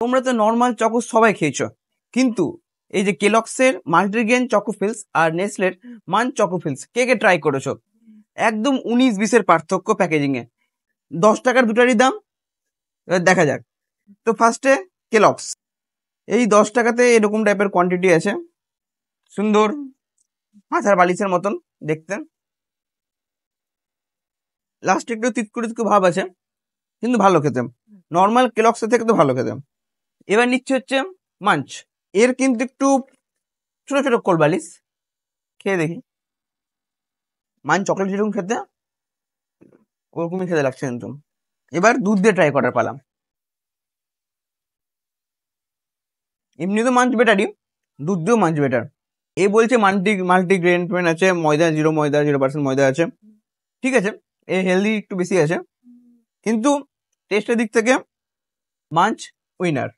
তোমরা তো normal choco সবাই খেয়েছো, কিন্তু এই যে কেলগসের মাল্টিগ্রেন চকোফিলস আর নেসলের মাঞ্চ চকোফিলস কে কে ট্রাই করেছো? একদম 19-20-এর পার্থক্য প্যাকেজিং এ। 10 টাকার দুটারই দাম। এবার দেখা যাক। তো ফার্স্টে কেলগস, এই 10 টাকাতে এরকম টাইপের কোয়ান্টিটি আছে, সুন্দর মাথার বালিশের মতন দেখতে। লাস্টে একটু তিতকুড়ি ভাব আছে, কিন্তু ভালো খেতে, নর্মাল কেলগসের থেকে তো ভালো খেতে। এবার নিচ্ছে হচ্ছে মাঞ্চ। এর কিন্তু একটু ছোট ছোট কোল বালিশ, খেয়ে দেখি। মাঞ্চ চকলেট যেরকম খেতে ওরকমই খেতে লাগছে কিন্তু। এবার দুধ দিয়ে ট্রাই করার পালাম। এমনি তো মাঞ্চ বেটারই, দুধ দিয়েও মাঞ্চ বেটার। এ বলছে মাল্টিগ্রেন আছে, ময়দা 0% ময়দা আছে, ঠিক আছে, এ হেলদি একটু বেশি আছে, কিন্তু টেস্টের দিক থেকে মাঞ্চ উইনার।